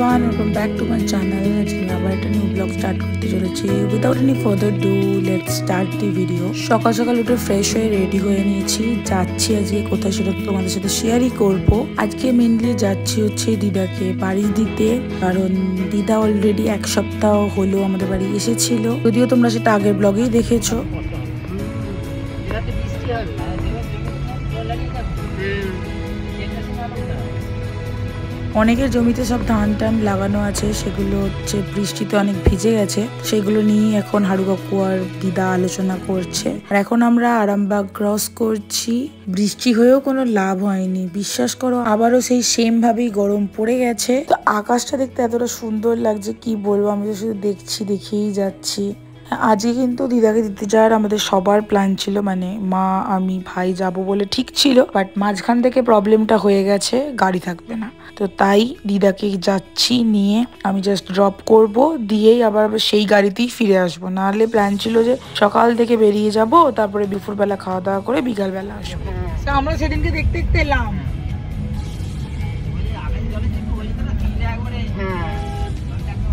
everyone, welcome back to my channel. আজকে আবার একটা নিউ ব্লগ স্টার্ট করতে চলেছি। Without any further do let's start the video. সকাল সকাল উঠে ফ্রেশ হয়ে রেডি হয়ে নিয়েছি, যাচ্ছি আজকে কোথায় সেটা তোমাদের সাথে শেয়ারই করব। আজকে মেনলি যাচ্ছি হচ্ছে দিদাকে বাড়ি দিতে, কারণ দিদা অলরেডি এক সপ্তাহ হলো আমাদের বাড়ি এসেছিল, যদিও তোমরা সেটা আগের ব্লগেই দেখেছো। অনেকের জমিতে সব ধান টান লাগানো আছে, সেগুলো হচ্ছে বৃষ্টিতে অনেক ভিজে গেছে, সেগুলো নিয়ে এখন হারু কাকু আর দিদা আলোচনা করছে। আর এখন আমরা আরামবাগ ক্রস করছি। বৃষ্টি হয়েও কোনো লাভ হয়নি, বিশ্বাস করো, আবারও সেই সেম ভাবেই গরম পড়ে গেছে। তো আকাশটা দেখতে এতটা সুন্দর লাগছে, কি বলবো, আমি তো শুধু দেখেই যাচ্ছি। আজকে কিন্তু দিদাকে দিতে যাওয়ার আমাদের সবার প্ল্যান ছিল, মানে মা, আমি, ভাই যাব বলে ঠিক ছিল, বাট মাঝখান থেকে প্রবলেমটা হয়ে গেছে, গাড়ি থাকবে না। তো তাই দিদাকে যাচ্ছি নিয়ে, আমি জাস্ট ড্রপ করব, দিয়েই আবার সেই গাড়িতেই ফিরে আসবো। নাহলে প্ল্যান ছিল যে সকাল থেকে বেরিয়ে যাব, তারপরে দুপুরবেলা খাওয়া দাওয়া করে বিকালবেলা আসবো। আমরা সেদিনকে দেখতে এলাম,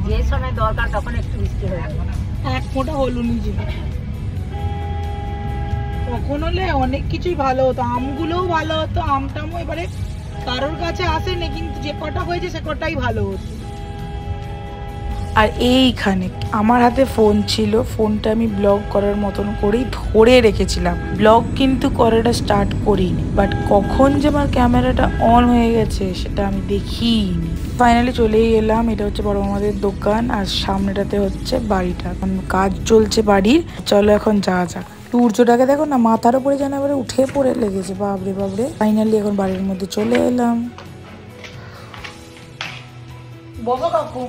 যে সময় দরকার তখন একটু বৃষ্টি হয়ে যাবে, এক ফোঁটা হলো নিজে। তখন হলে অনেক কিছুই ভালো হতো, আমগুলোও ভালো হতো, আমটামও এবারে কারোর কাছে আসেনি, কিন্তু যে কটা হয়েছে সে কটাই ভালো হতো। আর এইখানে আমার হাতে ফোন ছিল, ফোনটা আমি ব্লগ করার মতন করেই ধরে রেখেছিলাম, ব্লগ কিন্তু করাটা স্টার্ট করিনি, বাট কখন যে আমার ক্যামেরাটা অন হয়ে গেছে সেটা আমি দেখিনি। ফাইনালি চলেই এলাম, এটা হচ্ছে বড় মামাদের দোকান, আর সামনেটাতে হচ্ছে বাড়িটা, কাজ চলছে বাড়ির। চলো এখন যাওয়া যাক। সূর্যটাকে দেখো না, মাথার উপরে যেন এবারে উঠে পড়ে লেগেছে, বাবরে বাবরে। ফাইনালি এখন বাড়ির মধ্যে চলে এলাম। বসো কাকু।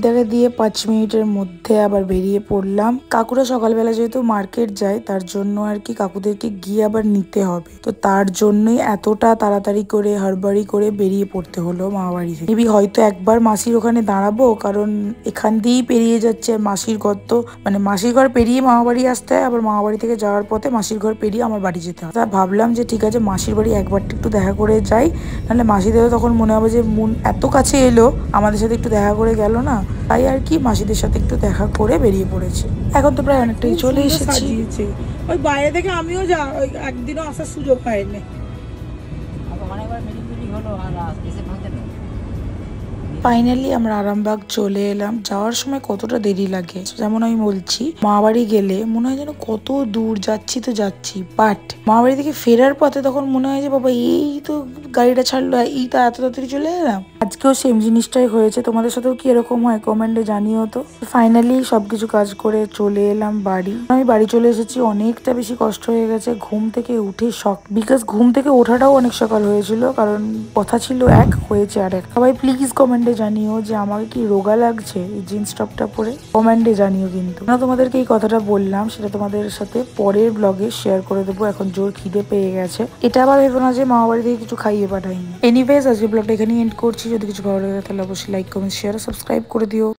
দিদাকে দিয়ে 5 মিনিটের মধ্যে আবার বেরিয়ে পড়লাম। কাকুরা সকালবেলা যেহেতু মার্কেট যায়, তার জন্য আর কি কাকুদেরকে গিয়ে আবার নিতে হবে, তো তার জন্যই এতটা তাড়াতাড়ি করে হাড়বাড়ি করে বেরিয়ে পড়তে হলো মামা বাড়ি থেকে। মেবি হয়তো একবার মাসির ওখানে দাঁড়াবো, কারণ এখান দিয়েই পেরিয়ে যাচ্ছে মাসির ঘর, তো মানে মাসির ঘর পেরিয়ে মামা বাড়ি আসতে হয়, আবার মামা বাড়ি থেকে যাওয়ার পথে মাসির ঘর পেরিয়ে আমার বাড়ি যেতে হয়। তা ভাবলাম যে ঠিক আছে, মাসির বাড়ি একবারটা একটু দেখা করে যাই, নাহলে মাসিদেরও তখন মনে হবে যে মন এত কাছে এলো, আমাদের সাথে একটু দেখা করে গেল না, তাই আর কি মাসিদের সাথে একটু দেখা করে বেরিয়ে পড়েছি। এখন তো প্রায় অনেকটাই চলে এসেছি। ওই বাইরে থেকে আমিও একদিনও আসার সুযোগ হয়নি। ফাইনালি আমরা আরামবাগ চলে এলাম। যাওয়ার সময় কতটা দেরি লাগে, যেমন আমি বলছি, মা বাড়ি গেলে মনে হয় যেন কত দূর যাচ্ছি, বাট মা বাড়ি থেকে ফেরার পথে তখন মনে হয় যে বাবা এই তো গাড়িটা ছাড়লো, এই তো এত তাড়াতাড়ি চলে এলাম। আজকেও সেম জিনিসটাই হয়েছে, তোমাদের সাথেও কি এরকম হয় কমেন্টে জানিও তো। ফাইনালি সবকিছু কাজ করে চলে এলাম বাড়ি। আমি বাড়ি চলে এসেছি, অনেকটা বেশি কষ্ট হয়ে গেছে ঘুম থেকে উঠে, বিকজ ঘুম থেকে ওঠাটাও অনেক সকাল হয়েছিল, কারণ কথা ছিল এক, হয়েছে আর এক। সবাই প্লিজ কমেন্টে জানিও যে আমাকে কি রোগা লাগছে এই জিন্স টপটা পরে, কমেন্টে জানিও। কিন্তু তোমাদেরকে এই কথাটা বললাম, সেটা তোমাদের সাথে পরের ব্লগে শেয়ার করে দেবো। এখন জোর খিদে পেয়ে গেছে, এটা আবার ভেবো না যে মামা বাড়ি থেকে কিছু খাইয়ে পাঠাইনি। এনিওয়েজ আজকে ব্লগটা এখানেই এন্ড করছি। যদি কিছু ভালো লাগে তাহলে অবশ্যই লাইক, কমেন্ট, শেয়ার, সাবস্ক্রাইব করে দিও।